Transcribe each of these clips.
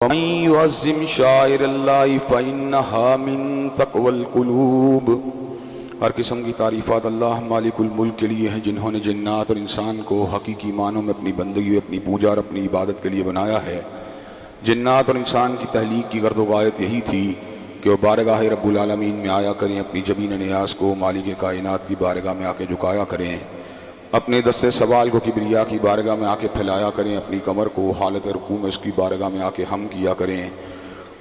ومن يعظم شعائر اللہ فإنها من تقوى القلوب۔ ہر قسم کی تعریفات اللہ مالک الملک کے لیے ہیں، جنہوں نے جنات اور انسان کو حقیقی معنوں میں اپنی بندگی، اپنی پوجا اور اپنی عبادت کے لیے بنایا ہے۔ جنات اور انسان کی تخلیق کی غرض و غایت یہی تھی کہ وہ بارگاہ رب العالمین میں آیا کریں، اپنی جبین نیاز کو مالک کائنات کی بارگاہ میں آ کے جھکایا کریں، اپنے دست سوال کو کبریا کی بارگاہ میں آ کے پھیلایا کریں، اپنی کمر کو حالت رکوع میں اس کی بارگاہ میں آ کے ہم کیا کریں،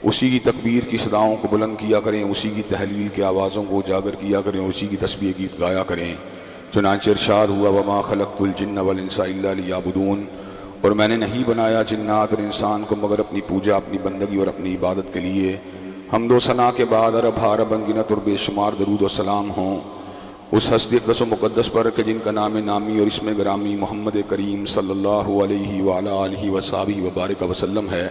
اسی کی تکبیر کی صداؤں کو بلند کیا کریں، اسی کی تحلیل کے آوازوں کو اجاگر کیا کریں، اسی کی تسبیح گیت گایا کریں۔ چنانچہ ارشاد ہوا وما خلقت الجن والانس الا لیعبدون، اور میں نے نہیں بنایا جنات اور انسان کو مگر اپنی پوجا، اپنی بندگی اور اپنی عبادت کے لیے۔ حمد و ثنا کے بعد ارب حرب انگنت اور بے شمار درود و سلام ہوں اس ہستی اقدس و مقدس پر کہ جن کا نام نامی اور اسم گرامی محمد کریم صلی اللہ علیہ وعلی آلہ وصحبہ وبارک وسلم ہے۔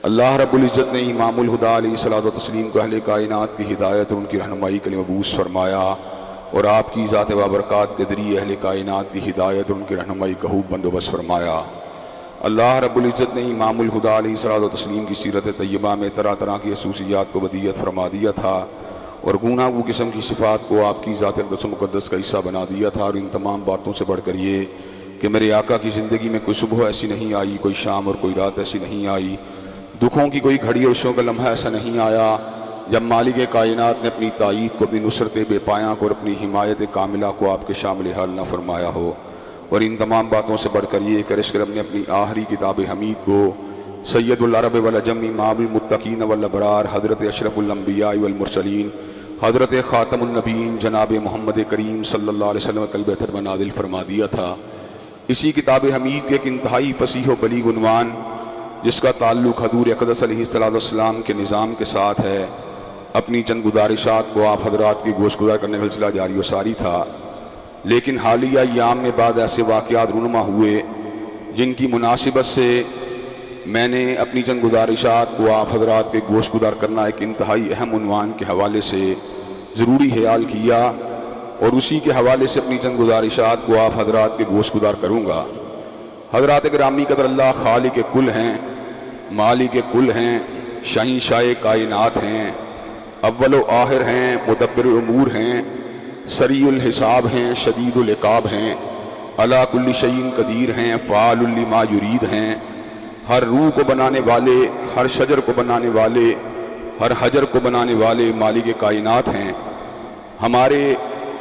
اللہ رب العزت نے امام الہدیٰ علیہ الصلوۃ والتسلیم کو اہل کائنات کی ہدایت اور ان کی رہنمائی کے لیے مبعوث فرمایا، اور آپ کی ذات و برکات کے ذریعے اہل کائنات کی ہدایت اور ان کی رہنمائی کا خوب بندوبست فرمایا۔ اللہ رب العزت نے امام الہدیٰ علیہ الصلوۃ والتسلیم کی سیرت طیبہ میں طرح طرح کی خصوصیات کو ودیعت فرما دیا تھا، اور گوناگوں قسم کی صفات کو آپ کی ذات اقدس و مقدس کا حصہ بنا دیا تھا، اور ان تمام باتوں سے بڑھ کر یہ کہ میرے آقا کی زندگی میں کوئی صبح ایسی نہیں آئی، کوئی شام اور کوئی رات ایسی نہیں آئی، دکھوں کی کوئی گھڑی اور عشقوں کا لمحہ ایسا نہیں آیا جب مالک کائنات نے اپنی تائید کو، اپنی نصرت بے پایاں کو اور اپنی حمایت کاملہ کو آپ کے شامل حال نہ فرمایا ہو۔ اور ان تمام باتوں سے بڑھ کر یہ کہ عرش کرم نے اپنی آخری کتاب حمید کو سید العرب والعجم امام المتقین والابرار حضرت اشرف الانبیاء والمرسلین حضرت خاتم النبیین جناب محمد کریم صلی اللہ علیہ وسلم قلب بہتر میں نازل فرما دیا تھا۔ اسی کتاب حمید کے ایک انتہائی فصیح و بلیغ عنوان جس کا تعلق حضور اقدس علیہ السلام کے نظام کے ساتھ ہے، اپنی چند گزارشات کو آپ حضرات کی گوش گزار کرنے کا سلسلہ جاری و ساری تھا، لیکن حالیہ ایام میں بعد ایسے واقعات رونما ہوئے جن کی مناسبت سے میں نے اپنی چند گزارشات کو آپ حضرات کے گوش گزار کرنا ایک انتہائی اہم عنوان کے حوالے سے ضروری خیال کیا، اور اسی کے حوالے سے اپنی چند گزارشات کو آپ حضرات کے گوش گزار کروں گا۔ حضرات گرامی قدر اللہ خالق کل ہیں، مالک کل ہیں، شہنشاہ کائنات ہیں، اول و آخر ہیں، مدبر امور ہیں، سریع الحساب ہیں، شدید العقاب ہیں، علی کل شیء قدیر ہیں، فعال لما یرید ہیں، ہر روح کو بنانے والے، ہر شجر کو بنانے والے، ہر حجر کو بنانے والے مالک کائنات ہیں۔ ہمارے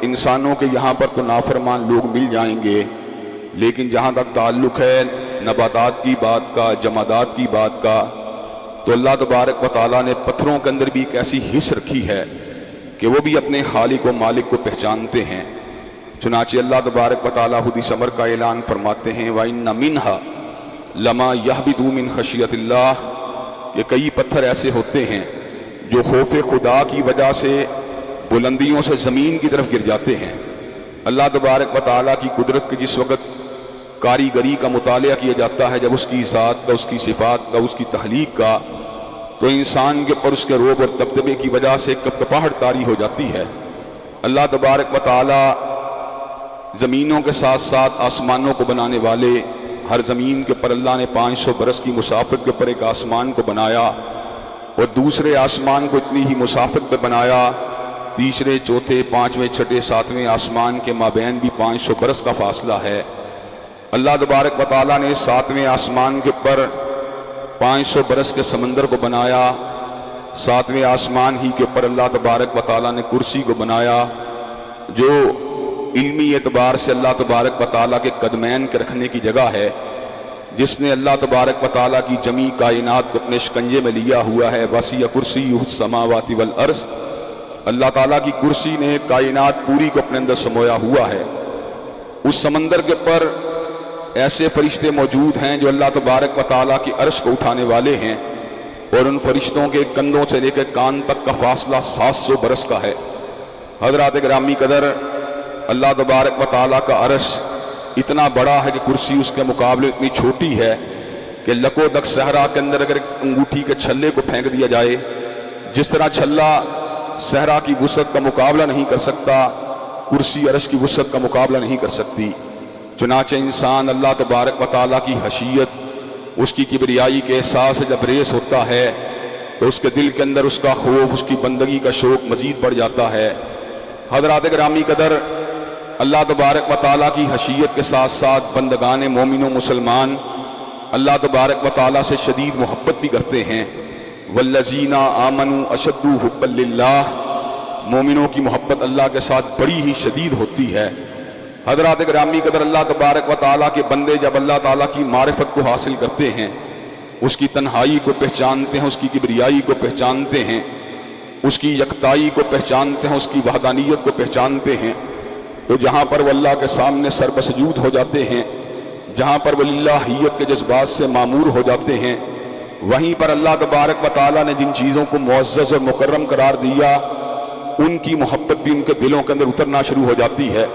انسانوں کے یہاں پر تو نافرمان لوگ مل جائیں گے، لیکن جہاں تک تعلق ہے نباتات کی بات کا، جمادات کی بات کا، تو اللہ تبارک و تعالیٰ نے پتھروں کے اندر بھی ایک ایسی حص رکھی ہے کہ وہ بھی اپنے خالق و مالک کو پہچانتے ہیں۔ چنانچہ اللہ تبارک و تعالیٰ خود اس امر کا اعلان فرماتے ہیں وَإِنَّ مِنْهَا لَمَا يَهْبِطُ مِنْ خَشْيَةِ اللَّهِ، کہ کئی پتھر ایسے ہوتے ہیں جو خوف خدا کی وجہ سے بلندیوں سے زمین کی طرف گر جاتے ہیں۔ اللہ تبارک و تعالیٰ کی قدرت کے جس وقت کاریگری کا مطالعہ کیا جاتا ہے، جب اس کی ذات کا، اس کی صفات کا، اس کی تخلیق کا، تو انسان کے پر اس کے روب اور دبدبے کی وجہ سے کپکپاہٹ طاری ہو جاتی ہے۔ اللہ تبارک و تعالیٰ زمینوں کے ساتھ ساتھ آسمانوں کو بنانے والے، ہر زمین کے پر اللہ نے 500 برس کی مسافت کے پر ایک آسمان کو بنایا، اور دوسرے آسمان کو اتنی ہی مسافت پہ بنایا، تیسرے، چوتھے، پانچویں، چھٹے، ساتویں آسمان کے مابین بھی 500 برس کا فاصلہ ہے۔ اللہ تبارک و تعالیٰ نے 7ویں آسمان کے پر 500 برس کے سمندر کو بنایا، 7ویں آسمان ہی کے پر اللہ تبارک و تعالیٰ نے کرسی کو بنایا، جو علمی اعتبار سے اللہ تبارک و تعالیٰ کے قدمین کے رکھنے کی جگہ ہے، جس نے اللہ تبارک و تعالیٰ کی جمی کائنات کو اپنے شکنجے میں لیا ہوا ہے۔ وسیع کرسیہ السماوات والارض، اللہ تعالیٰ کی کرسی نے کائنات پوری کو اپنے اندر سمویا ہوا ہے۔ اس سمندر کے پر ایسے فرشتے موجود ہیں جو اللہ تبارک و تعالیٰ کی عرش کو اٹھانے والے ہیں، اور ان فرشتوں کے کندھوں سے لے کے کان تک کا فاصلہ 700 برس کا ہے۔ حضرات گرامی قدر، اللہ تبارک و تعالیٰ کا عرش اتنا بڑا ہے کہ کرسی اس کے مقابلے اتنی چھوٹی ہے کہ لکو دک صحرا کے اندر اگر انگوٹھی کے چھلے کو پھینک دیا جائے، جس طرح چھلا صحرا کی وسعت کا مقابلہ نہیں کر سکتا، کرسی عرش کی وسعت کا مقابلہ نہیں کر سکتی۔ چنانچہ انسان اللہ تبارک و تعالیٰ کی حشیت، اس کی کبریائی کے احساس سے جب ریس ہوتا ہے تو اس کے دل کے اندر اس کا خوف، اس کی بندگی کا شوق مزید بڑھ جاتا ہے۔ حضرات گرامی قدر، اللہ تبارک و تعالیٰ کی حشیت کے ساتھ ساتھ بندگان مومن و مسلمان اللہ تبارک و تعالیٰ سے شدید محبت بھی کرتے ہیں۔ والذین آمنوا اشد حبا للہ، مومنوں کی محبت اللہ کے ساتھ بڑی ہی شدید ہوتی ہے۔ حضرات گرامی قدر، اللہ تبارک و تعالیٰ کے بندے جب اللہ تعالیٰ کی معرفت کو حاصل کرتے ہیں، اس کی تنہائی کو پہچانتے ہیں، اس کی کبریائی کو پہچانتے ہیں، اس کی یکتائی کو پہچانتے ہیں، اس کی وحدانیت کو پہچانتے ہیں، تو جہاں پر وہ اللہ کے سامنے سر بسجود ہو جاتے ہیں، جہاں پر وہ للہیت کے جذبات سے معمور ہو جاتے ہیں، وہیں پر اللہ تبارک و تعالیٰ نے جن چیزوں کو معزز اور مکرم قرار دیا، ان کی محبت بھی ان کے دلوں کے اندر اترنا شروع ہو جاتی ہے۔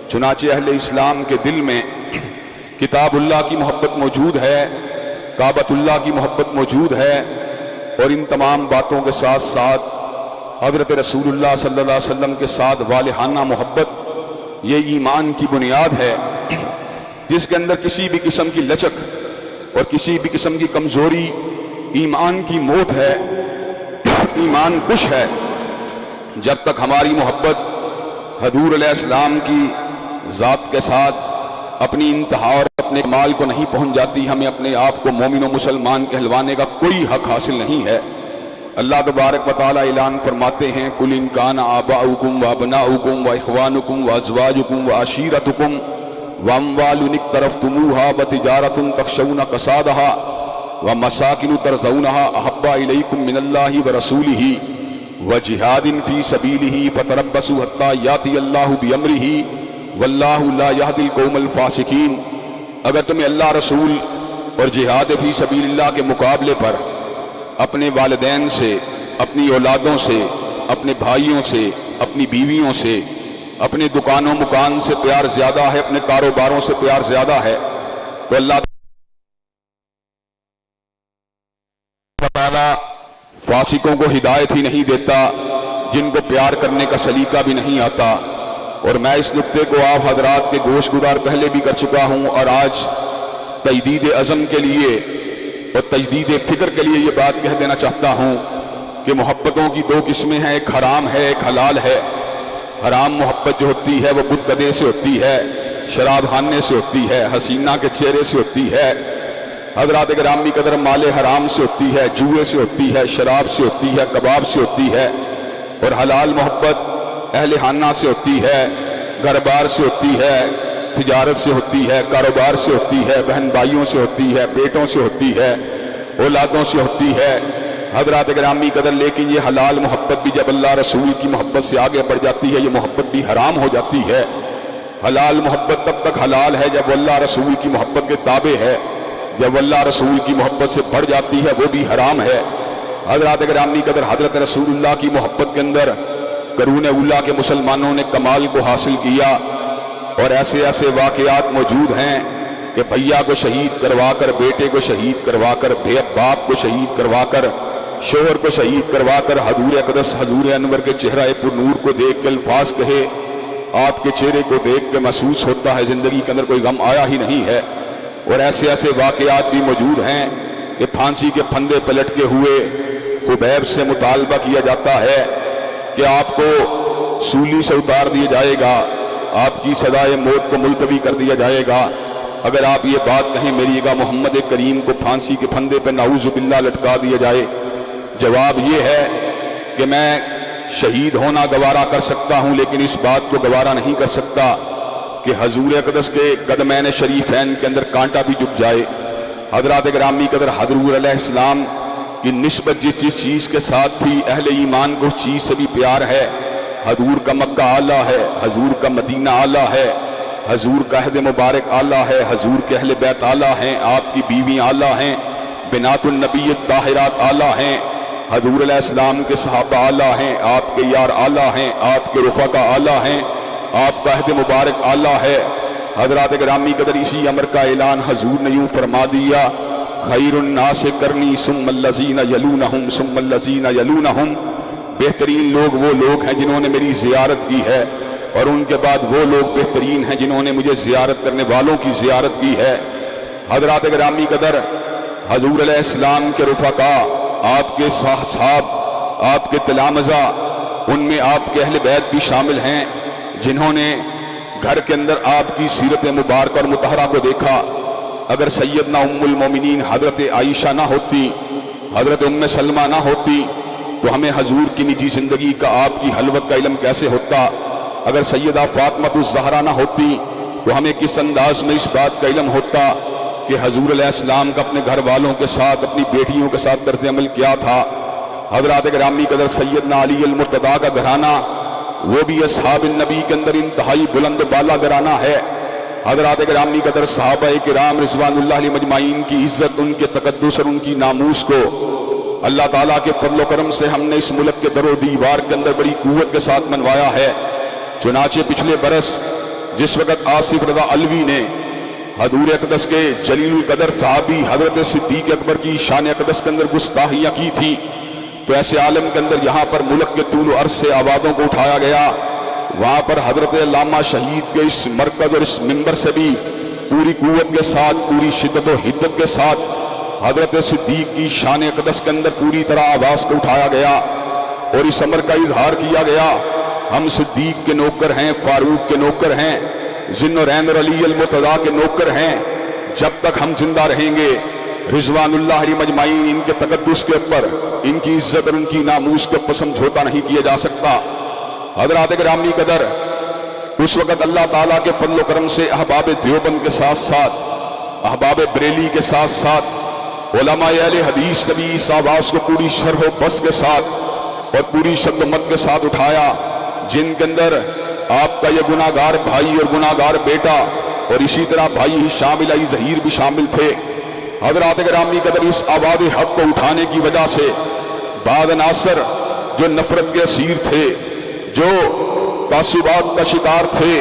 چنانچہ اہل اسلام کے دل میں کتاب اللہ کی محبت موجود ہے، کعبۃ اللہ کی محبت موجود ہے، اور ان تمام باتوں کے ساتھ ساتھ حضرت رسول اللہ صلی اللہ علیہ وسلم کے ساتھ والہانہ محبت، یہ ایمان کی بنیاد ہے، جس کے اندر کسی بھی قسم کی لچک اور کسی بھی قسم کی کمزوری ایمان کی موت ہے، ایمان کش ہے۔ جب تک ہماری محبت حضور علیہ السلام کی ذات کے ساتھ اپنی انتہا اور اپنے کمال کو نہیں پہنچ جاتی، ہمیں اپنے آپ کو مومن و مسلمان کہلوانے کا کوئی حق حاصل نہیں ہے۔ اللہ تبارک و تعالیٰ اعلان فرماتے ہیں، قُلْ إِنْ كَانَ آبَاؤُكُمْ وَأَبْنَاؤُكُمْ وَإِخْوَانُكُمْ وَأَزْوَاجُكُمْ وَعَشِيرَتُكُمْ وَأَمْوَالٌ اقْتَرَفْتُمُوهَا وَتِجَارَةٌ تَخْشَوْنَ كَسَادَهَا وَمَسَاكِنُ تَرْضَوْنَهَا أَحَبَّ إِلَيْكُم مِّنَ اللَّهِ وَرَسُولِهِ وَجِهَادٍ فِي سَبِيلِهِ فَتَرَبَّصُوا حَتَّىٰ يَأْتِيَ اللَّهُ بِأَمْرِهِ وَاللَّهُ لَا يَهْدِي الْقَوْمَ الْفَاسِقِينَ۔ اگر تمہیں اللہ رسول اور جہاد فی سبیل اللہ کے مقابلے پر اپنے والدین سے، اپنی اولادوں سے، اپنے بھائیوں سے، اپنی بیویوں سے، اپنے دکانوں مکان سے پیار زیادہ ہے، اپنے کاروباروں سے پیار زیادہ ہے، تو اللہ تعالیٰ فاسقوں کو ہدایت ہی نہیں دیتا، جن کو پیار کرنے کا سلیقہ بھی نہیں آتا۔ اور میں اس نقطے کو آپ حضرات کے گوش گزار پہلے بھی کر چکا ہوں، اور آج تجدید عزم کے لیے اور تجدید فکر کے لیے یہ بات کہہ دینا چاہتا ہوں کہ محبتوں کی دو قسمیں ہیں، ایک حرام ہے، ایک حلال ہے۔ حرام محبت جو ہوتی ہے وہ بت کدے سے ہوتی ہے، شراب خانے سے ہوتی ہے، حسینہ کے چہرے سے ہوتی ہے، حضرات گرامی قدر مال حرام سے ہوتی ہے، جوئے سے ہوتی ہے، شراب سے ہوتی ہے، کباب سے ہوتی ہے۔ اور حلال محبت اہل خانہ سے ہوتی ہے، گھر بار سے ہوتی ہے، تجارت سے ہوتی ہے، کاروبار سے ہوتی ہے، بہن بھائیوں سے ہوتی ہے، بیٹوں سے ہوتی ہے، اولادوں سے ہوتی ہے، حضرات گرامی قدر۔ لیکن یہ حلال محبت بھی جب اللہ رسول کی محبت سے آگے بڑھ جاتی ہے، یہ محبت بھی حرام ہو جاتی ہے۔ حلال محبت تب تک حلال ہے جب اللہ رسول کی محبت کے تابع ہے، جب اللہ رسول کی محبت سے بڑھ جاتی ہے وہ بھی حرام ہے۔ حضرات گرامی قدر، حضرت رسول اللہ کی محبت کے اندر قرون اولیٰ کے مسلمانوں نے کمال کو حاصل کیا، اور ایسے ایسے واقعات موجود ہیں کہ بھیا کو شہید کروا کر، بیٹے کو شہید کروا کر، باپ کو شہید کروا کر، شوہر کو شہید کروا کر، حضور اقدس حضور انور کے چہرہ پر نور کو دیکھ کے الفاظ کہے، آپ کے چہرے کو دیکھ کے محسوس ہوتا ہے زندگی کے اندر کوئی غم آیا ہی نہیں ہے۔ اور ایسے ایسے واقعات بھی موجود ہیں کہ پھانسی کے پھندے پہ لٹکے ہوئے خبیب سے مطالبہ کیا جاتا ہے کہ آپ کو سولی سے اتار دیا جائے گا، آپ کی سزائے موت کو ملتوی کر دیا جائے گا اگر آپ یہ بات کہیں میری گا محمد کریم کو پھانسی کے پھندے پہ نعوذ باللہ لٹکا دیا جائے۔ جواب یہ ہے کہ میں شہید ہونا گوارا کر سکتا ہوں، لیکن اس بات کو گوارا نہیں کر سکتا کہ حضور اقدس کے قدمین شریفین کے اندر کانٹا بھی جھک جائے۔ حضرات گرامی قدر، حضور علیہ السلام کی نسبت جس چیز کے ساتھ تھی، اہل ایمان کو اس چیز سے بھی پیار ہے۔ حضور کا مکہ اعلیٰ ہے، حضور کا مدینہ اعلیٰ ہے، حضور کا عہد مبارک اعلیٰ ہے، حضور کے اہل بیت اعلیٰ ہیں، آپ کی بیوی اعلیٰ ہیں، بنات النبی الطاہرات اعلیٰ ہیں، حضور علیہ السلام کے صحابہ اعلیٰ ہیں، آپ کے یار اعلیٰ ہیں، آپ کے رفقا اعلیٰ ہیں، آپ کا عہد مبارک اعلیٰ ہے۔ حضرات گرامی قدر، اسی امر کا اعلان حضور نے یوں فرما دیا، خیر الناس کرنی ثم الذین یلونہم ثم الذین یلونہم، بہترین لوگ وہ لوگ ہیں جنہوں نے میری زیارت کی ہے، اور ان کے بعد وہ لوگ بہترین ہیں جنہوں نے مجھے زیارت کرنے والوں کی زیارت کی ہے۔ حضرات گرامی قدر، حضور علیہ السلام کے رفقا، آپ کے صحاب، آپ کے تلامذہ، ان میں آپ کے اہل بیت بھی شامل ہیں جنہوں نے گھر کے اندر آپ کی سیرت مبارکہ اور مطہرہ کو دیکھا۔ اگر سیدنا ام المومنین حضرت عائشہ نہ ہوتی، حضرت ام سلمہ نہ ہوتی، تو ہمیں حضور کی نجی زندگی کا، آپ کی حلوت کا علم کیسے ہوتا؟ اگر سیدہ فاطمہ الزہرا نہ ہوتی تو ہمیں کس انداز میں اس بات کا علم ہوتا کہ حضور علیہ السلام کا اپنے گھر والوں کے ساتھ، اپنی بیٹیوں کے ساتھ طرز عمل کیا تھا؟ حضرات گرامی قدر سیدنا علی المرتضیٰ کا گھرانہ، وہ بھی اصحاب النبی کے اندر انتہائی بلند بالا گھرانہ ہے۔ حضرات گرامی قدر صحابہ کرام رضوان اللہ علیہ مجمعین کی عزت، ان کے تقدس اور ان کی ناموس کو اللہ تعالیٰ کے فضل و کرم سے ہم نے اس ملک کے در و دیوار کے اندر بڑی قوت کے ساتھ منوایا ہے۔ چنانچہ پچھلے برس جس وقت آصف رضا علوی نے حضور اقدس کے جلیل القدر صحابی حضرت صدیق اکبر کی شان اقدس کے اندر گستاخیاں کی تھی، تو ایسے عالم کے اندر یہاں پر ملک کے طول و عرض سے آوازوں کو اٹھایا گیا۔ وہاں پر حضرت علامہ شہید کے اس مرکز اور اس منبر سے بھی پوری قوت کے ساتھ، پوری شدت و حدت کے ساتھ حضرت صدیق کی شان اقدس کے اندر پوری طرح آواز کو اٹھایا گیا اور اس امر کا اظہار کیا گیا، ہم صدیق کے نوکر ہیں، فاروق کے نوکر ہیں، ذی النورین اور علی المرتضیٰ کے نوکر ہیں۔ جب تک ہم زندہ رہیں گے رضوان اللہ علیہ مجمعین، ان کے تقدس کے اوپر، ان کی عزت اور ان کی ناموس کے اوپر سمجھوتا نہیں کیا جا سکتا۔ حضرات گرامی قدر، اس وقت اللہ تعالیٰ کے فضل و کرم سے احباب دیوبند کے ساتھ ساتھ، احباب بریلی کے ساتھ ساتھ علماء اہل حدیث نے بھی اس آواز کو پوری شرح و بس کے ساتھ اور پوری شدت کے ساتھ اٹھایا، جن کے اندر آپ کا یہ گناہگار بھائی اور گناہگار بیٹا اور اسی طرح بھائی شامل علی ظہیر بھی شامل تھے۔ حضرات گرامی قدر، اس آواز حق کو اٹھانے کی وجہ سے بعض عناصر جو نفرت کے اسیر تھے، جو تعصبات کا شکار تھے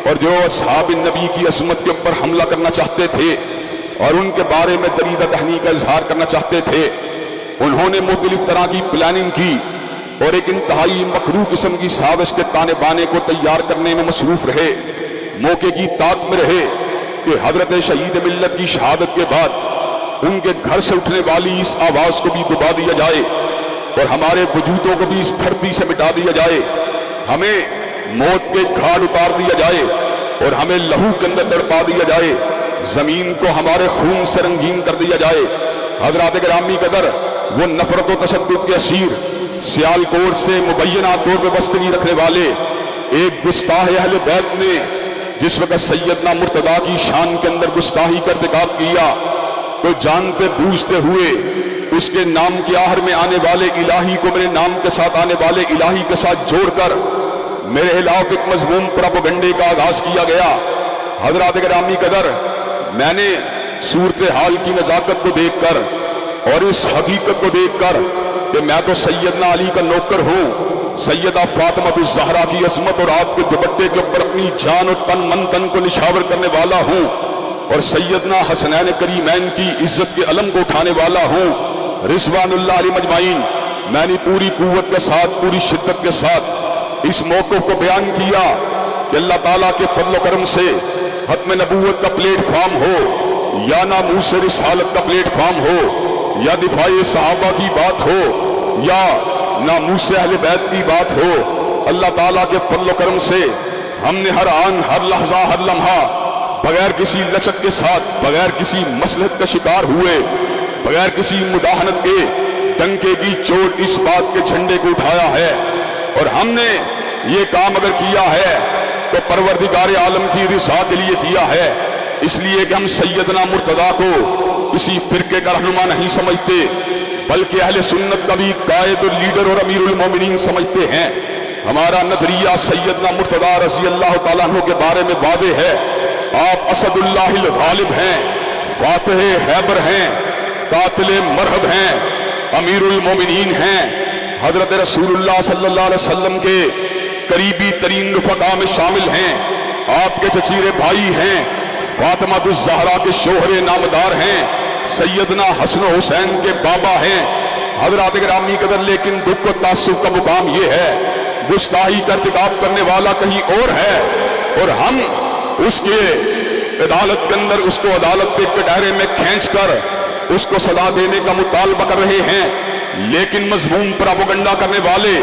اور جو اصحاب النبی کی عظمت کے اوپر حملہ کرنا چاہتے تھے اور ان کے بارے میں دریدہ تہنی کا اظہار کرنا چاہتے تھے، انہوں نے مختلف طرح کی پلاننگ کی اور ایک انتہائی مکروہ قسم کی سازش کے تانے بانے کو تیار کرنے میں مصروف رہے، موقع کی طاق میں رہے کہ حضرت شہید ملت کی شہادت کے بعد ان کے گھر سے اٹھنے والی اس آواز کو بھی دبا دیا جائے اور ہمارے وجودوں کو بھی اس دھرتی سے مٹا دیا جائے، ہمیں موت کے گھاٹ اتار دیا جائے اور ہمیں لہو کے اندر تڑپا دیا جائے، زمین کو ہمارے خون سے رنگین کر دیا جائے۔ حضرات گرامی قدر، وہ نفرت و تشدد کے اسیر، سیالکوٹ سے مبینہ طور پہ بستگی رکھنے والے ایک گستاخ اہل بیت نے جس وقت سیدنا مرتضیٰ کی شان کے اندر گستاخی کا ارتکاب کیا، تو جانتے بوجھتے ہوئے اس کے نام کے آخر میں آنے والے الہی کو میرے نام کے ساتھ آنے والے الہی کے ساتھ جوڑ کر میرے خلاف ایک مذموم پروپیگنڈے کا آغاز کیا گیا۔ حضرات گرامی قدر، میں نے صورتحال کی نزاکت کو دیکھ کر اور اس حقیقت کو دیکھ کر کہ میں تو سیدنا علی کا نوکر ہوں، سیدہ فاطمہ الزہرا کی عظمت اور آپ کے دوپٹے کے اوپر اپنی جان اور تن من تن کو نشاور کرنے والا ہوں اور سیدنا حسنین کریمین کی عزت کے علم کو اٹھانے والا ہوں، رضوان اللہ علیہ مجمعین۔ میں نے پوری قوت کے ساتھ، پوری شدت کے ساتھ اس موقف کو بیان کیا کہ اللہ تعالیٰ کے فضل و کرم سے ختم نبوت کا پلیٹ فارم ہو یا ناموس رسالت کا پلیٹ فارم ہو یا دفاع صحابہ کی بات ہو یا ناموس اہل بیت کی بات ہو، اللہ تعالیٰ کے فضل و کرم سے ہم نے ہر آن، ہر لحظہ، ہر لمحہ بغیر کسی لچک کے ساتھ، بغیر کسی مصلحت کا شکار ہوئے، بغیر کسی مداہنت کے ڈنکے کی چوٹ اس بات کے جھنڈے کو اٹھایا ہے، اور ہم نے یہ کام اگر کیا ہے تو پروردگار عالم کی رضا کے لیے کیا ہے، اس لیے کہ ہم سیدنا مرتضیٰ کو کسی فرقے کا رہنما نہیں سمجھتے بلکہ اہل سنت کا بھی قائد اور لیڈر اور امیر المومنین سمجھتے ہیں۔ ہمارا نظریہ سیدنا مرتضیٰ رضی اللہ تعالیٰ عنہ کے بارے میں واضح ہے، آپ اسد اللہ الغالب ہیں، فاتح خیبر ہیں، قاتل مرحب ہیں، امیر المومنین ہیں، حضرت رسول اللہ صلی اللہ علیہ وسلم کے قریبی ترین رفقا میں شامل ہیں، آپ کے چچیرے بھائی ہیں، فاطمہ الزہرا کے شوہر نامدار ہیں، سیدنا حسن و حسین کے بابا ہیں۔ حضرات گرامی قدر، لیکن دکھ و تعصب کا مقام یہ ہے، گستاخی کا ارتکاب کرنے والا کہیں اور ہے اور ہم اس کے عدالت کے اندر اس کو عدالت کے کٹہرے میں کھینچ کر اس کو سزا دینے کا مطالبہ کر رہے ہیں، لیکن مضمون پروپیگنڈا کرنے والے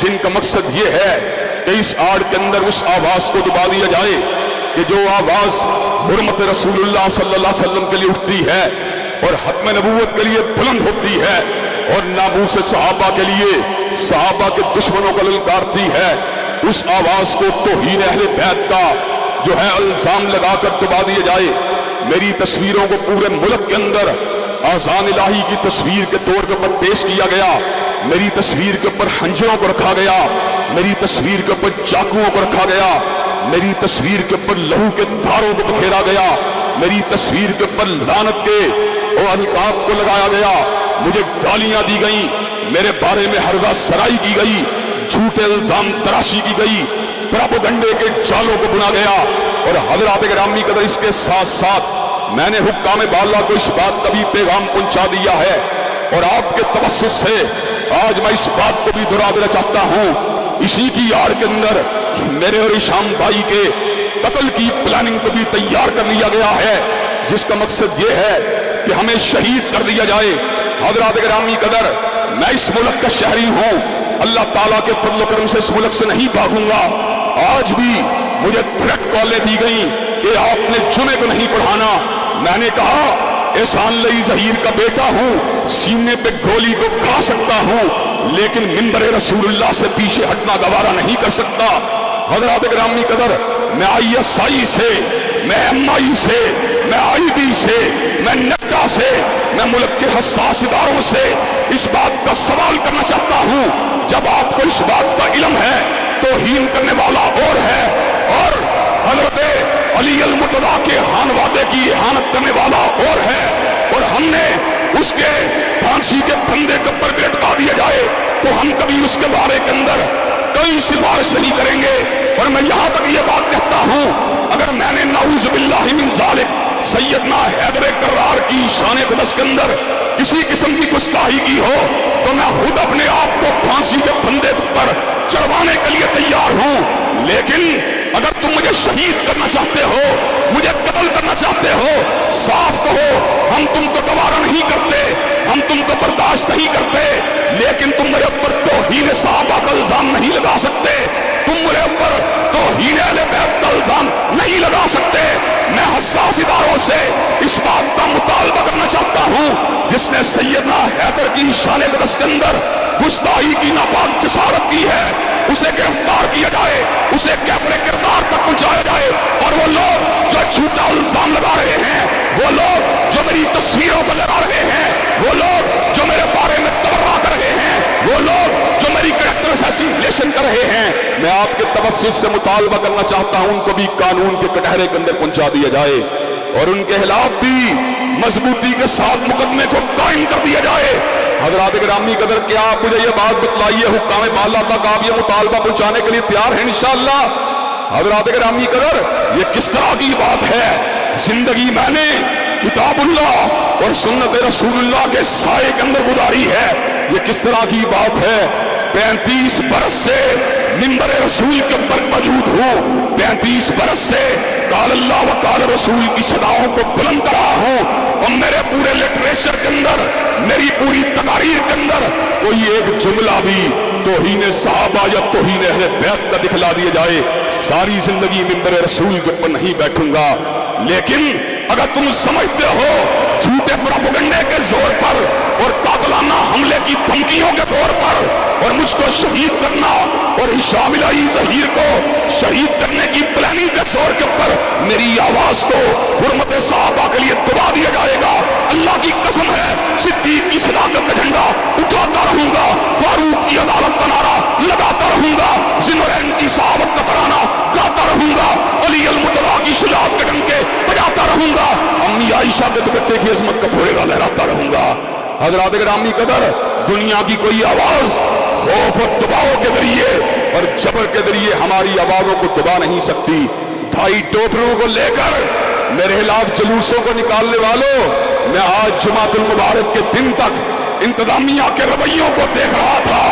جن کا مقصد یہ ہے کہ اس آڑ کے اندر اس آواز کو دبا دیا جائے کہ جو آواز حرمت رسول اللہ صلی اللہ علیہ وسلم کے لیے اٹھتی ہے اور ختم نبوت کے لیے بلند ہوتی ہے اور ناموس صحابہ کے لیے صحابہ کے دشمنوں کو للکارتی ہے، اس آواز کو توہین اہل بیت کا جو ہے الزام لگا کر دبا دیا جائے۔ میری تصویروں کو پورے ملک کے اندر آذان الہی کی تصویر کے طور کے اوپر پیش کیا گیا، میری تصویر کے اوپر خنجروں کو رکھا گیا، میری تصویر کے اوپر چاقوؤں کو رکھا گیا، میری تصویر کے اوپر لہو کے دھاروں کو بکھیرا گیا، میری تصویر کے اوپر لعنت کے اور القاب کو لگایا گیا، مجھے گالیاں دی گئیں، میرے بارے میں ہرزہ سرائی کی گئی، جھوٹے الزام تراشی کی گئی، پروپیگنڈے کے جالوں کو بنا گیا۔ اور حضرات گرامی قدر اس کے ساتھ ساتھ میں نے حکام بالا کو اس بات کا بھی پیغام پہنچا دیا ہے اور آپ کے توسط سے آج میں اس بات کو بھی دہرا دینا چاہتا ہوں، اسی کی آڑ کے اندر میرے اور ہشام بھائی کے قتل کی پلاننگ کو بھی تیار کر لیا گیا ہے، جس کا مقصد یہ ہے کہ ہمیں شہید کر دیا جائے۔ حضرات گرامی قدر میں اس ملک کا شہری ہوں، اللہ تعالیٰ کے فضل و کرم سے اس ملک سے نہیں بھاگوں گا۔ آج بھی مجھے تھریٹ کالیں دی گئیں کہ آپ نے جمعے کو نہیں پڑھانا، میں نے کہا احسان لئی ظہیر کا بیٹا ہوں، سینے پہ گولی کو کھا سکتا ہوں لیکن منبر رسول اللہ سے پیچھے ہٹنا گوارا نہیں کر سکتا۔ حضرات گرامی قدر میں آئی ایس آئی سے، میں ایم آئی سے، میں آئی بی سے، میں نڈا سے، میں ملک کے حساس اداروں سے اس بات کا سوال کرنا چاہتا ہوں، جب آپ کو اس بات کا علم ہے توہین کرنے والا اور ہے اور حضرت علی المرتضیٰ کے خانوادے کی احانت کرنے والا اور ہے اور ہم نے اس کے پھانسی کے پھندے کے اوپر بھی لٹکا دیا جائے تو ہم کبھی اس کے بارے کے اندر کوئی سفارش نہیں کریں گے۔ اور میں یہاں تک یہ بات کہتا ہوں، اگر میں نے نعوذ باللہ من ذالک سیدنا حیدر کرار کی شان قدس کے اندر کسی قسم کی گستاخی کی ہو تو میں خود اپنے آپ کو پھانسی کے پھندے پر چڑھوانے کے لیے تیار ہوں، لیکن اگر تم مجھے شہید کرنا چاہتے ہو، مجھے قتل کرنا چاہتے ہو، صاف کہو ہم تم کو دوبارہ نہیں کرتے، ہم تم کو برداشت نہیں کرتے، لیکن تم میرے اوپر توہین صحابہ کا الزام نہیں لگا سکتے، تم میرے اوپر توہین اہل بیت کا الزام نہیں لگا سکتے۔ میں حساس اداروں سے اس بات کا مطالبہ کرنا چاہتا ہوں، جس نے سیدنا حیدر کی شان قدس کے اندر گستاخی کی ناپاک جسارت کی ہے، اسے گرفتار کیا جائے، اسے کیفر کردار تک پہنچایا جائے، اور وہ لوگ جو جھوٹا الزام لگا رہے ہیں، وہ لوگ جو میری تصویروں کو لگا رہے ہیں، وہ لوگ جو میرے بارے میں تبرہ کر رہے ہیں، وہ لوگ جو میری کریکٹر اسیسینیشن کر رہے ہیں، میں آپ کے توسط سے مطالبہ کرنا چاہتا ہوں ان کو بھی قانون کے کٹہرے کے اندر پہنچا دیا جائے اور ان کے خلاف بھی مضبوطی کے ساتھ مقدمے کو قائم کر دیا جائے۔ حضرات گرامی قدر کیا آپ مجھے یہ بات بتلائیے، حکام بالا تک آپ یہ مطالبہ پہنچانے کے لیے تیار ہیں انشاءاللہ؟ حضرات گرامی قدر یہ کس طرح کی بات ہے؟ زندگی میں نے کتاب اللہ اور سنت رسول اللہ کے سائے کے اندر گزاری ہے، یہ کس طرح کی بات ہے؟ 35 برس سے منبر رسول کے اوپر موجود ہوں، 35 برس سے قال اللہ و قال رسول کی صداؤں کو بلند کر رہا ہوں، اور میرے پورے لٹریچر کے اندر، میری پوری تقاریر کے اندر کوئی ایک جملہ بھی توہین صحابہ یا توہین اہل بیت کا دکھلا دیا جائے، ساری زندگی منبر رسول کے اوپر نہیں بیٹھوں گا۔ لیکن اگر تم سمجھتے ہو جھوٹے پروپیگنڈے کے زور پر اور قاتلانہ حملے کی دھمکیوں کے طور پر اور مجھ کو شہید کرنا اور ہشام الہی ظہیر کو شہید کرنے کی پلاننگ کے زور کے اوپر میری آواز کو حرمت صحابہ کے لیے دبا دیا جائے گا، اللہ کی قسم ہے صدیق کی صداقت کا جھنڈا اٹھاتا رہوں گا، فاروق کی عدالت کا نعرہ لگاتا رہوں گا، ذوالنورین کی صحابت کا ترانہ گاتا رہوں گا، علی المرتضیٰ کی شجاعت کے ڈنکے بجاتا رہوں گا، امی عائشہ کے دوپٹے کی عظمت کا پھوڑا لہراتا رہوں گا۔ حضرات گرامی قدر دنیا کی کوئی آواز خوف و دباؤ کے ذریعے اور جبر کے ذریعے ہماری آوازوں کو دبا نہیں سکتی۔ ڈھائی ٹوپروں کو لے کر میرے خلاف جلوسوں کو نکالنے والوں، میں آج جمعۃ المبارک کے دن تک انتظامیہ کے رویوں کو دیکھ رہا تھا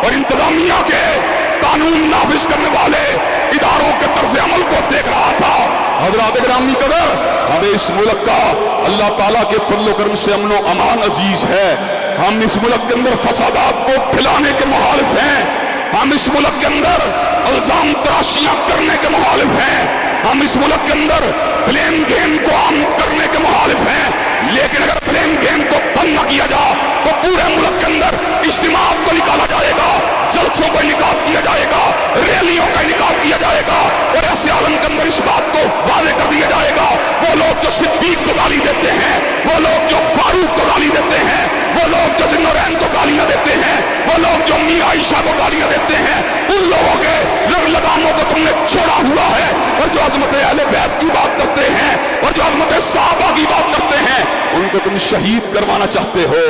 اور انتظامیہ کے قانون نافذ کرنے والے اداروں کے طرز عمل کو دیکھ رہا تھا۔ حضرات گرامی قدر، ہمیں اس ملک کا اللہ تعالیٰ کے فضل و کرم سے امن و امان عزیز ہے۔ ہم اس ملک کے اندر فسادات کو پھیلانے کے مخالف ہیں، ہم اس ملک کے اندر الزام تراشیاں کرنے کے مخالف ہیں، ہم اس ملک کے اندر بلیم گیم کو عام کرنے کے مخالف ہیں، لیکن اگر بلیم گیم کو بند نہ کیا جا تو پورے ملک کے اندر اجتماعات کو نکالا جائے گا، جلسوں کا انعقاد کیا جائے گا، ریلیوں کا انعقاد کیا جائے گا، اور ایسے عالم کے اندر اس بات کو واضح کر دیا جائے گا وہ لوگ جو صدیق کو گالی دیتے ہیں، وہ لوگ جو فاروق کو گالی دیتے ہیں، وہ لوگ جو ذوالنورین کو گالیاں دیتے ہیں، وہ لوگ جو امی عائشہ کو گالیاں دیتے ہیں، ان لوگوں کے لگاموں کو تم نے چھوڑا ہوا ہے، اور جو عظمت اہل بیت کی بات کرتے ہیں اور جو عظمت صحابہ کی بات کرتے ہیں ان کو تم شہید کروانا چاہتے ہو۔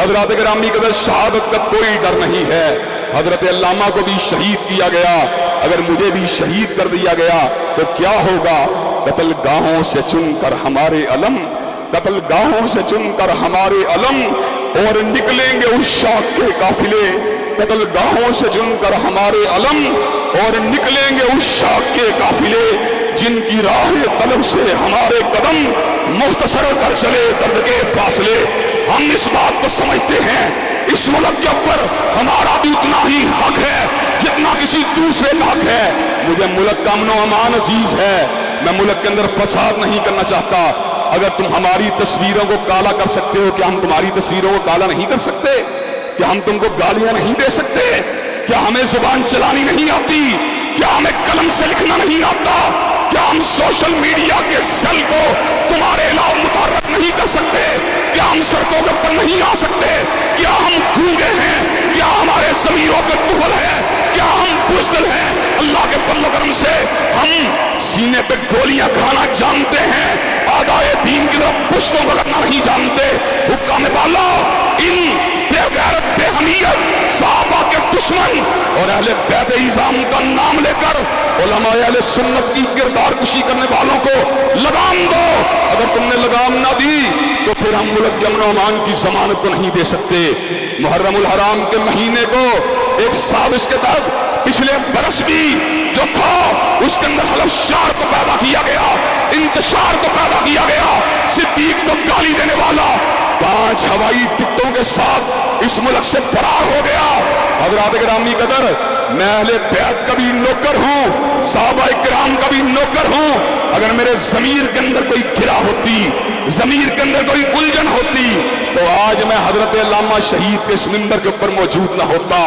حضرات گرامی قدر، شہادت کا کوئی ڈر نہیں ہے۔ حضرت علامہ کو بھی شہید کیا گیا، اگر مجھے بھی شہید کر دیا گیا تو کیا ہوگا؟ قتل گاہوں سے چن کر ہمارے علم، قتل گاہوں سے چن کر ہمارے علم، اور نکلیں گے اس شاخ کے قافلے، قتل گاہوں سے چن کر ہمارے علم، اور نکلیں گے اس شاخ کے قافلے، جن کی راہ طلب سے ہمارے قدم مختصر کر چلے درد کے فاصلے۔ ہم اس بات کو سمجھتے ہیں اس ملک کے اوپر ہمارا بھی اتنا ہی حق ہے جتنا کسی دوسرے کا حق ہے۔ مجھے ملک کا امن و امان عزیز ہے، میں ملک کے اندر فساد نہیں کرنا چاہتا۔ اگر تم ہماری تصویروں کو کالا کر سکتے ہو، کیا ہم تمہاری تصویروں کو کالا نہیں کر سکتے؟ کیا ہم تم کو گالیاں نہیں دے سکتے؟ کیا ہمیں زبان چلانی نہیں آتی؟ کیا ہمیں قلم سے لکھنا نہیں آتا؟ کیا ہم سوشل میڈیا کے سیل کو تمہارے علاوہ متحرک نہیں کر سکتے؟ کیا ہم سڑکوں کے اوپر نہیں آ سکتے؟ کیا ہم گونگے ہیں؟ کیا ہمارے ضمیروں پہ طفل ہے؟ کیا ہم بزدل ہیں؟ اللہ کے فضل و کرم سے ہم سینے پہ گولیاں کھانا جانتے ہیں، اعدائے دین کی طرف پشتوں کو لگنا نہیں جانتے۔ حکام بالا ان بے غیرت، بے حمیت صحابہ کے دشمن اور اہل بیت اعظام کا نام لے کر علماء اہل سنت کی کردار کشی کرنے والوں کو لگام دو۔ اگر تم نے لگام نہ دی تو پھر ہم ملک کے امن و امان کی ضمانت کو نہیں دے سکتے۔ محرم الحرام کے مہینے کو ایک سازش کے تحت پچھلے برس بھی جو تھا اس کے اندر حلف شار کو پیدا کیا گیا، انتشار کو پیدا کیا گیا، صدیق کو گالی دینے والا 5 ہوائی ٹکٹوں کے ساتھ اس ملک سے فرار ہو گیا۔ حضرات گرامی قدر، میں اہل بیت کا بھی نوکر ہوں، صحابہ کرام کا بھی نوکر ہوں۔ اگر میرے ضمیر کے اندر کوئی گرا ہوتی، ضمیر کے اندر کوئی الجھن ہوتی تو آج میں حضرت علامہ شہید کے اس منبر کے اوپر موجود نہ ہوتا۔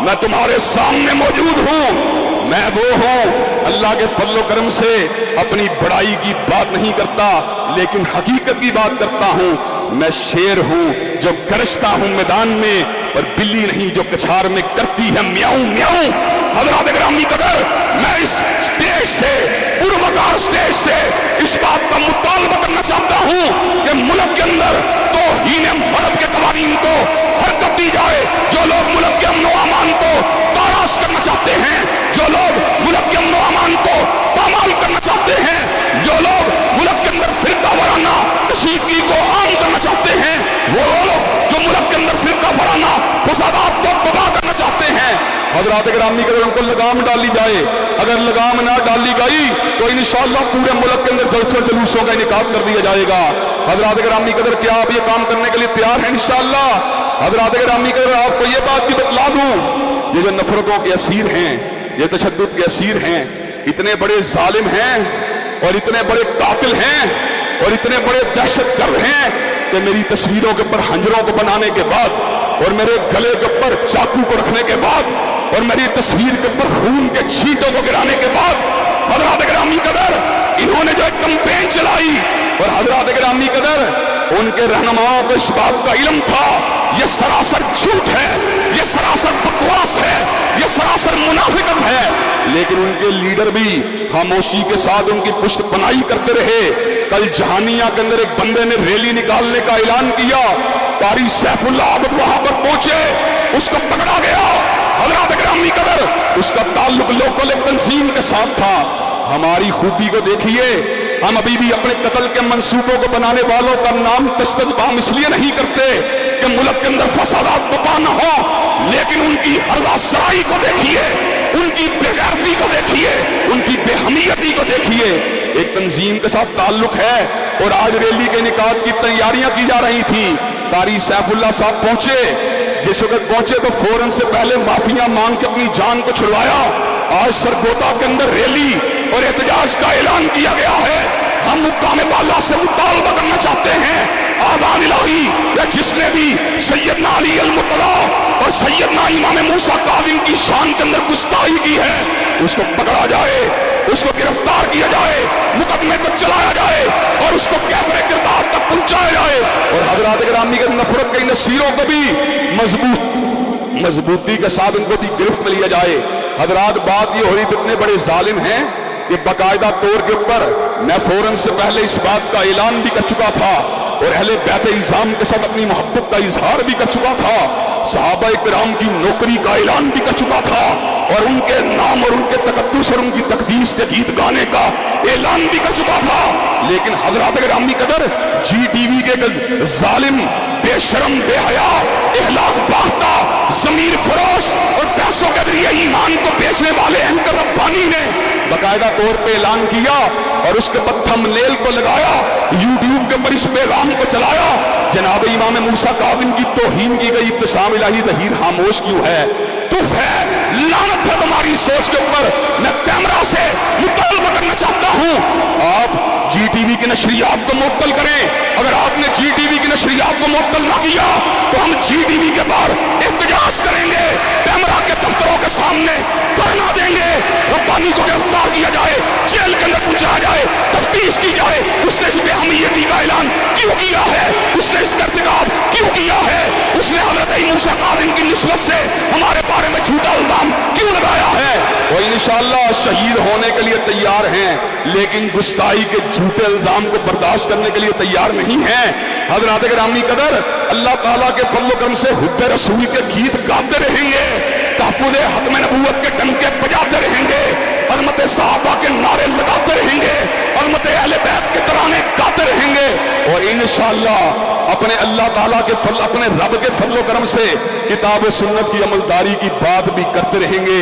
میں تمہارے سامنے موجود ہوں، میں وہ ہوں اللہ کے فضل و کرم سے اپنی بڑائی کی بات نہیں کرتا لیکن حقیقت کی بات کرتا ہوں۔ میں شیر ہوں جو گرجتا ہوں میدان میں، اور بلی نہیں جو کچھار میں کرتی ہے میاؤں میاؤں۔ حضرات گرامی قدر، میں اس سٹیج سے، پروکار سٹیج سے اس بات کا مطالبہ کرنا چاہتا ہوں کہ ملک کے اندر توہین مرد کے قوانین کو حرکت دی جائے۔ جو لوگ ملک کے امن و امان کو تاراش کرنا چاہتے ہیں، جو لوگ ملک کے امن و امان کو پامال کرنا چاہتے ہیں، جو لوگ ملک کے اندر فرقہ وارانہ کشیدگی کو عام کرنا چاہتے ہیں، وہ لوگ جو ملک کے اندر فرقہ وارانہ فسادات کو تباہ کرنا چاہتے ہیں، حضرات گرامی قدر ان کو لگام ڈالی جائے۔ اگر لگام نہ ڈالی گئی تو انشاءاللہ پورے ملک کے اندر جلسوں جلوسوں کا انعقاد کر دیا جائے گا۔ حضرات گرامی قدر، کیا آپ یہ کام کرنے کے لیے تیار ہیں انشاءاللہ؟ حضرات گرامی قدر، آپ کو یہ بات بھی بتلا دوں، یہ جو نفرتوں کے اسیر ہیں، یہ تشدد کے اسیر ہیں، اتنے بڑے ظالم ہیں اور اتنے بڑے قاتل ہیں اور اتنے بڑے دہشت گرد ہیں کہ میری تصویروں کے اوپر خنجروں کو بنانے کے بعد اور میرے گلے کے اوپر چاقو کو رکھنے کے بعد اور میری تصویر کے اوپر خون کے چھینٹوں کو گرانے کے بعد حضرات گرامی قدر انہوں نے جو ایک کمپین چلائی، اور حضرات گرامی قدر ان کے رہنماؤں کو اس بات کا علم تھا یہ سراسر جھوٹ ہے، یہ سراسر بکواس ہے، یہ سراسر منافقت ہے، لیکن ان کے لیڈر بھی خاموشی کے ساتھ ان کی پشت پناہی کرتے رہے۔ کل جہانیہ کے اندر ایک بندے نے ریلی نکالنے کا اعلان کیا، قاری سیف اللہ عابد وہاں پر پہنچے، اس کو پکڑا گیا۔ حضرات گرامی قدر، اس کا تعلق لوکل ایک تنظیم کے ساتھ تھا۔ ہماری خوبی کو دیکھیے، ہم ابھی بھی اپنے قتل کے منصوبوں کو بنانے والوں کا نام تشدد عام اس لیے نہیں کرتے کہ ملک کے اندر فسادات بپا نہ ہو، لیکن ان کی ہردا سرائی کو دیکھیے، ان کی بے غیرتی کو دیکھیے، ان کی بے حمیتی کو دیکھیے۔ ایک تنظیم کے ساتھ تعلق ہے اور آج ریلی کے انعقاد کی تیاریاں کی جا رہی تھی. قاری سیف اللہ صاحب پہنچے. جس وقت پہنچے تو فوراً سے پہلے معافیاں مانگ کے اپنی جان کو چھڑوایا. آج سرگودا کے اندر ریلی اور احتجاج کا اعلان کیا گیا ہے. ہم مقام بالا سے مطالبہ کرنا چاہتے ہیں آذان الہی یا جس نے بھی سیدنا علی المرتضیٰ اور سیدنا امام موسیٰ کاظم کی شان کے اندر گستاخی کی ہے اس کو پکڑا جائے, اس کو گرفتار کیا جائے, مقدمے کو چلایا جائے اور اس کو کیفر کردار تک پہنچایا جائے. اور حضرات گرامی کے نفرت کے نصیروں کو بھی مضبوطی کے ساتھ ان کو بھی گرفت میں لیا جائے. حضرات بات یہ ہو رہی اتنے بڑے ظالم ہیں کہ باقاعدہ طور کے اوپر میں فوراً سے پہلے اس بات کا اعلان بھی کر چکا تھا اور اہل بیت اعظام کے ساتھ اپنی محبت کا اظہار بھی کر چکا تھا. صحابہ کرام کی نوکری کا اعلان بھی کر چکا تھا اور ان کے نام اور ان کے تقدس اور ان کی تقدیس کے گیت گانے کا اعلان بھی کر چکا تھا. لیکن حضرات گرامی قدر جی ٹی وی کے ظالم, بے شرم, بے حیا, اخلاق باختہ, ضمیر فروش اور پیسوں کے ذریعے ایمان کو بیچنے والے اینکر ربانی نے باقاعدہ طور پہ اعلان کیا اور اس کے بعد تھمبنیل کو لگایا, یوٹیوب کے اوپر اس پیغام کو چلایا. جناب امام موسیٰ کاظم کی توہین کی گئی. ابتسام الہی ظہیر خاموش کیوں ہے؟ تف ہے, لعنت ہے تمہاری سوچ کے اوپر. میں کیمرہ سے مطالبہ کرنا چاہتا ہوں آپ جی ٹی وی کی نشریات کو معطل کریں. اگر آپ نے جی ٹی وی کی نشریات کو معطل نہ کیا تو ہم جی ٹی وی کے باہر احتجاج کریں گے, کیمرہ کے دفتروں کے سامنے دھرنا دیں گے. ربانی کو گرفتار کیا جائے, جیل کے اندر پہنچایا جائے, تفتیش کی جائے اس نے اس بے حمیتی کا اعلان کیوں کیا ہے, اس نے اس کا ارتکاب کیوں کیا ہے, اس نے حضرت موسیٰ کاظم کی نسبت سے ہمارے بارے میں جھوٹا الزام کیوں لگایا ہے. وہ انشاءاللہ شہید ہونے کے لیے تیار ہیں لیکن گستاخی کے جھوٹے الزام کو برداشت کرنے کے لیے تیار نہیں ہیں. حضرات گرامی قدر اللہ تعالیٰ کے فضل و کرم سے حب رسول کے گیت گاتے رہیں گے, تحفظ ختم نبوت کے ڈنکے بجاتے رہیں گے, عظمت صحابہ کے نعرے لگاتے رہیں گے, عظمت اہل بیت کے ترانے گاتے رہیں گے اور انشاءاللہ اپنے اللہ تعالیٰ کے فضل, اپنے رب کے فضل و کرم سے کتاب و سنت کی عملداری کی بات بھی کرتے رہیں گے.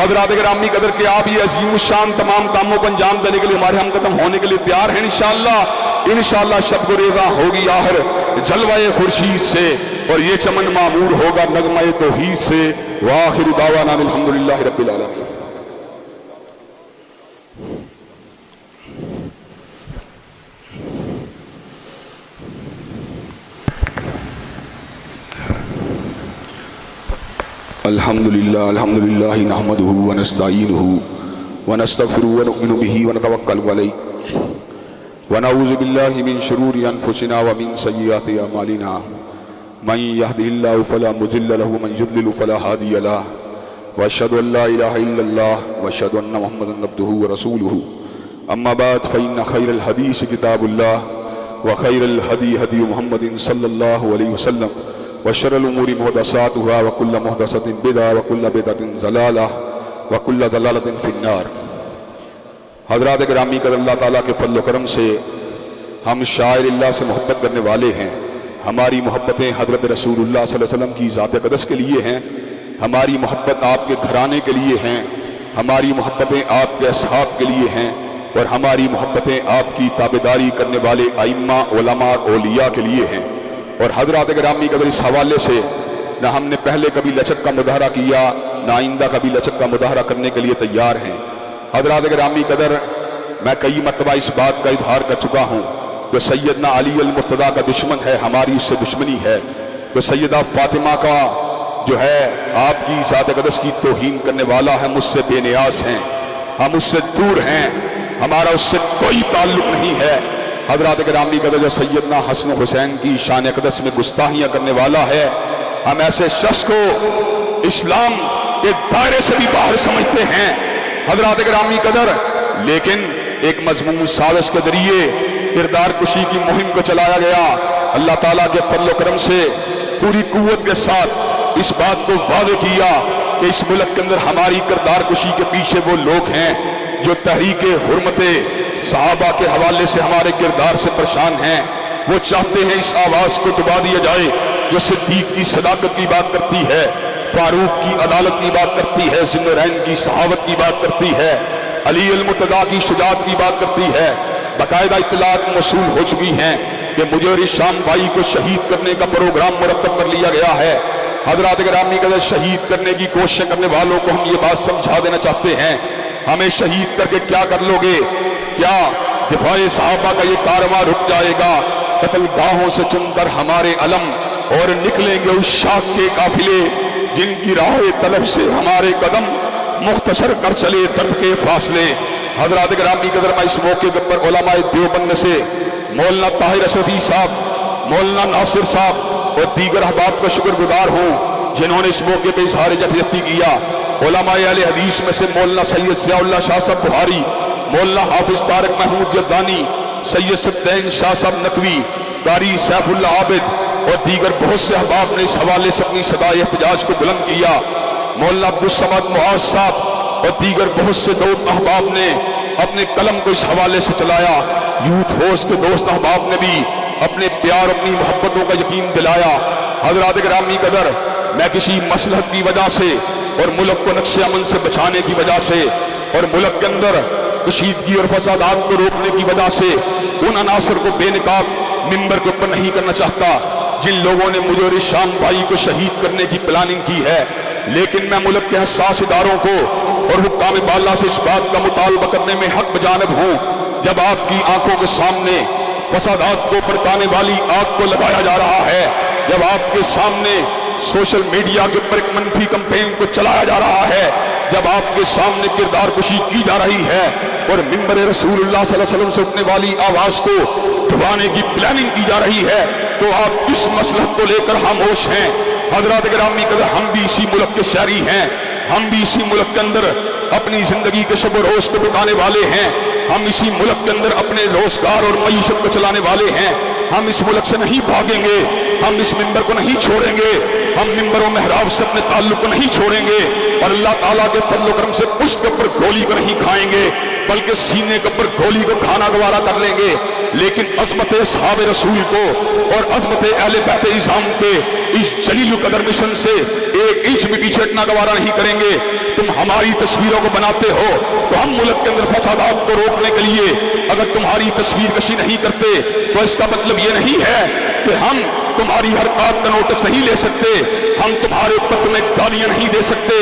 حضرات گرامی قدر کہ آپ یہ عظیم الشان تمام کاموں کو انجام دینے کے لیے ہمارے ہم قدم ہونے کے لیے تیار ہیں. انشاءاللہ شب گریزاں ہوگی آخر جلوہ خورشید سے اور یہ چمن معمور ہوگا نغمہ توحید سے. وآخر دعوانا الحمدللہ رب العالمین. الحمدللہ نحمدہ ونستعینہ ونستغفرہ ونؤمن بہ ونتوکل علیہ ونعوذ باللہ من شرور انفسنا ومن سیئات اعمالنا من یهده اللہ فلا مضل له ومن یضلل فلا ہادی له واشهد ان لا الہ الا اللہ واشهد ان محمدا عبدہ ورسولہ. اما بعد فإن خیر الحدیث کتاب اللہ وخیر الہدی ہدی محمد صلی اللہ علیہ وسلم وشر الامور محدثاتها وكل محدثة بدعة وكل بدعة ضلالة وكل ضلالة في النار. حضرات گرامی قدر اللہ تعالیٰ کے فضل و کرم سے ہم شاعر اللہ سے محبت کرنے والے ہیں. ہماری محبتیں حضرت رسول اللہ صلی اللہ علیہ وسلم کی ذات اقدس کے لیے ہیں, ہماری محبت آپ کے گھرانے کے لیے ہیں, ہماری محبتیں آپ کے اصحاب کے لیے ہیں اور ہماری محبتیں آپ کی تابعداری کرنے والے ائمہ, علماء, اولیاء کے لیے ہیں. اور حضرات گرامی قدر اس حوالے سے نہ ہم نے پہلے کبھی لچک کا مظاہرہ کیا نہ آئندہ کبھی لچک کا مظاہرہ کرنے کے لیے تیار ہیں. حضرات گرامی قدر میں کئی مرتبہ اس بات کا اظہار کر چکا ہوں کہ سیدنا علی المرتضیٰ کا دشمن ہے, ہماری اس سے دشمنی ہے. کہ سیدہ فاطمہ کا جو ہے آپ کی ذات اقدس کی توہین کرنے والا ہے, مجھ سے بے نیاز ہیں, ہم اس سے دور ہیں, ہمارا اس سے کوئی تعلق نہیں ہے. حضرات گرامی قدر جو سیدنا حسن حسین کی شان اقدس میں گستاخیاں کرنے والا ہے, ہم ایسے شخص کو اسلام کے دائرے سے بھی باہر سمجھتے ہیں. حضرات گرامی قدر لیکن ایک مضمون سازش کے ذریعے کردار کشی کی مہم کو چلایا گیا. اللہ تعالیٰ کے فضل و کرم سے پوری قوت کے ساتھ اس بات کو واضح کیا کہ اس ملک کے اندر ہماری کردار کشی کے پیچھے وہ لوگ ہیں جو تحریک حرمت صحابہ کے حوالے سے ہمارے کردار سے پریشان ہیں. وہ چاہتے ہیں اس آواز کو دبا دیا جائے جو صدیق کی صداقت کی بات کرتی ہے, فاروق کی عدالت کی بات کرتی ہے, ذی النورین کی صحابت کی بات کرتی ہے. علی المرتضیٰ کی شجاعت کی بات کرتی ہے۔ باقاعدہ اطلاعات موصول ہو چکی ہیں کہ مجھے اور شام بھائی کو شہید کرنے کا پروگرام مرتب کر لیا گیا ہے۔ حضرات گرامی قدر، شہید کرنے کی کوشش کرنے والوں کو ہم یہ بات سمجھا دینا چاہتے ہیں، ہمیں شہید کر کے کیا کر لو گے؟ کیا دفاع صحابہ کا یہ کارواں رک جائے گا؟ قتل گاہوں سے چن کر ہمارے علم اور نکلیں گے اس شاخ کے قافلے جن کی راہ طلب سے ہمارے قدم مختصر کر چلے درب کے فاصلے۔ حضرات گرامی قدر، میں اس موقع پر علماء دیوبند سے مولانا طاہر اشرفی صاحب، مولانا ناصر صاحب اور دیگر احباب کا شکر گزار ہوں جنہوں نے اس موقع پہ اظہار یکجہتی کیا۔ علماء اہل حدیث میں سے مولانا سید ضیاء اللہ شاہ صاحب بخاری، مولانا حافظ طارق محمود یزدانی، سید صدین شاہ صاحب نقوی، قاری سیف اللہ عابد اور دیگر بہت سے احباب نے اس حوالے سے اپنی صدائے احتجاج کو بلند کیا۔ مولانا عبدالصمد معاذ صاحب اور دیگر بہت سے دوست احباب نے اپنے قلم کو اس حوالے سے چلایا۔ یوتھ فورس کے دوست احباب نے بھی اپنے پیار، اپنی محبتوں کا یقین دلایا۔ حضرات گرامی قدر، میں کسی مصلحت کی وجہ سے اور ملک کو نقش امن سے بچانے کی وجہ سے اور ملک کے اندر کشیدگی اور فسادات کو روکنے کی وجہ سے ان عناصر کو بے نقاب ممبر کے اوپر نہیں کرنا چاہتا جن لوگوں نے مجھے اور شام بھائی کو شہید کرنے کی پلاننگ کی ہے، لیکن میں ملک کے حساس اداروں کو اور حکام بالا سے اس بات کا مطالبہ کرنے میں حق بجانب ہوں، جب آپ کی آنکھوں کے سامنے فسادات کو بھڑکانے والی آگ کو لگایا جا رہا ہے، جب آپ کے سامنے سوشل میڈیا کے اوپر ایک منفی کمپین کو چلایا جا رہا ہے، جب آپ کے سامنے کردار کشی کی جا رہی ہے اور ممبر رسول اللہ صلی اللہ علیہ وسلم سے اٹھنے والی آواز کو دبانے کی پلاننگ کی جا رہی ہے، تو آپ کس مصلحت کو لے کر خاموش ہیں؟ حضرات گرامی قدر، ہم بھی اسی ملک کے شہری ہیں، ہم بھی اسی ملک کے اندر اپنی زندگی کے شب و روز کو بتانے والے ہیں، ہم اسی ملک کے اندر اپنے روزگار اور معیشت کو چلانے والے ہیں، ہم اس ملک سے نہیں بھاگیں گے، ہم اس منبر کو نہیں چھوڑیں گے، ہم منبر و محراب سے اپنے تعلق کو نہیں چھوڑیں گے اور اللہ تعالیٰ کے فضل و کرم سے پشت کے اوپر گولی کو نہیں کھائیں گے بلکہ سینے کے اوپر گولی کو کھانا گوارا کر لیں گے، لیکن عظمت اصحاب رسول کو اور عظمت اہل بیت اعظام کے اس جلیل القدر مشن سے ایک انچ بھی پیچھے ہٹنا گوارا نہیں کریں گے۔ تم ہماری تصویروں کو بناتے ہو تو ہم ملک کے اندر فسادات کو روکنے کے لیے اگر تمہاری تصویر کشی نہیں کرتے تو اس کا مطلب یہ نہیں ہے کہ ہم تمہاری حرکات کا نوٹس نہیں لے سکتے، ہم تمہارے اوپر تمہیں گالیاں نہیں دے سکتے۔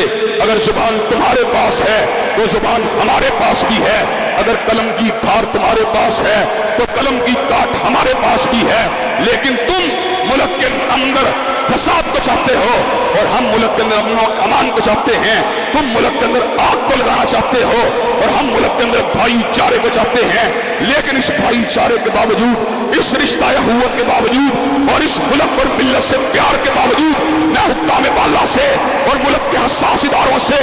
اگر زبان تمہارے پاس ہے تو زبان ہمارے پاس بھی ہے، اگر قلم کی دھار تمہارے پاس ہے تو قلم کی کاٹ ہمارے پاس بھی ہے، لیکن تم ملک کے اندر فساد کو چاہتے ہو اور ہم ملک کے اندر امن و امان کو چاہتے ہیں، تم ملک کے اندر آگ کو لگانا چاہتے ہو اور ہم ملک کے اندر بھائی چارے کو چاہتے ہیں، لیکن اس بھائی چارے کے باوجود، اس رشتہ اخوت کے باوجود اور اس ملک اور ملت سے پیار کے باوجود میں حکام بالا سے اور ملک کے حساس اداروں سے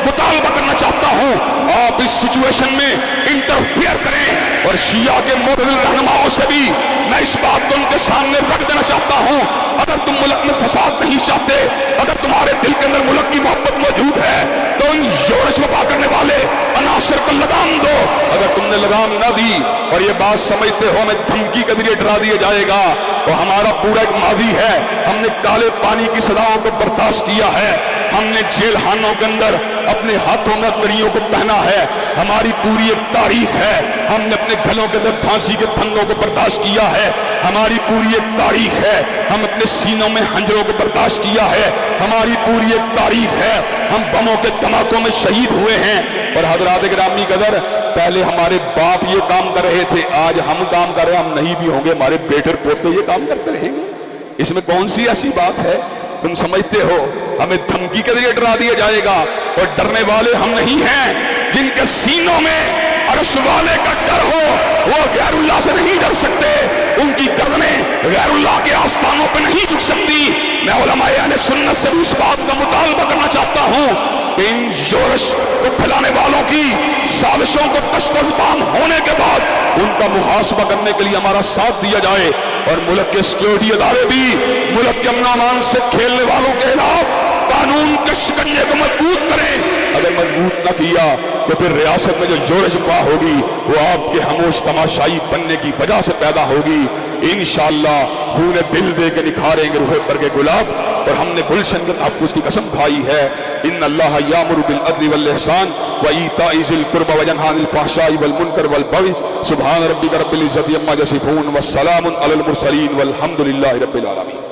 مطالبہ کرنا چاہتا ہوں، آپ اس سچویشن میں انٹرفیئر کریں اور شیعہ کے معتدل رہنماؤں سے بھی میں اس بات کو ان کے سامنے رکھ دینا چاہتا ہوں، اگر تم ملک میں فساد نہیں چاہتے، اگر تمہارے دل کے اندر ملک کی محبت موجود ہے تو ان یورش وبا کرنے والے عناصر کو لگام دو۔ اگر تم نے لگام نہ دی اور یہ بات سمجھتے ہو ہمیں دھمکی کے ذریعے ڈرا دیا جائے گا، تو ہمارا پورا ایک ماضی ہے، ہم نے کالے پانی کی سزاؤں کو برداشت کیا ہے، ہم نے جیل خانوں کے اندر اپنے ہاتھوں میں کڑیوں کو پہنا ہے، ہماری پوری ایک تاریخ ہے، ہم نے اپنے گلوں کے اندر پھانسی کے پھندوں کو برداشت کیا ہے، ہماری پوری ایک تاریخ ہے، ہم اپنے سینوں میں خنجروں کو برداشت کیا ہے، ہماری پوری ایک تاریخ ہے، ہم بموں کے دھماکوں میں شہید ہوئے ہیں۔ اور حضرات گرامی قدر، پہلے ہمارے باپ یہ کام کر رہے تھے، آج ہم کام کر رہے ہیں، ہم نہیں بھی ہوں گے، ہمارے بیٹے پوتے یہ کام کرتے رہیں گے، اس میں کون سی ایسی بات ہے؟ تم سمجھتے ہو ہمیں دھمکی کے ذریعے ڈرا دیا جائے گا؟ اور ڈرنے والے ہم نہیں ہیں، جن کے سینوں میں عرش والے کا ڈر ہو وہ غیر اللہ سے نہیں ڈر سکتے، ان کی گردنیں غیر اللہ کے آستانوں پہ نہیں جھک سکتی۔ میں علماء اہل سنت سے بھی اس بات کا مطالبہ کرنا چاہتا ہوں کہ ان یورش کو پھیلانے والوں کی سازشوں کو کشف و زبان ہونے کے بعد ان کا محاسبہ کرنے کے لیے ہمارا ساتھ دیا جائے، اور ملک کے سیکیورٹی ادارے بھی ملک کے امن و امان سے کھیلنے والوں کے خلاف قانون کے شکنجے کو مضبوط کریں۔ اگر مضبوط نہ کیا تو پھر ریاست میں جو یورش پا ہوگی وہ آپ کے خاموش تماشائی بننے کی وجہ سے پیدا ہوگی۔ انشاءاللہ خون دل دے کے نکھاریں گے روح پر کے گلاب۔ اور ہم نے گلشن کے تحفظ کی قسم کھائی ہے. ان اللہ یامر بالعدل والاحسان وایتاء ذی القربى وینھا عن الفحشاء والمنکر والبغی. سبحان ربک رب العزۃ عما یصفون والسلام علی المرسلین والحمد للہ رب العالمین.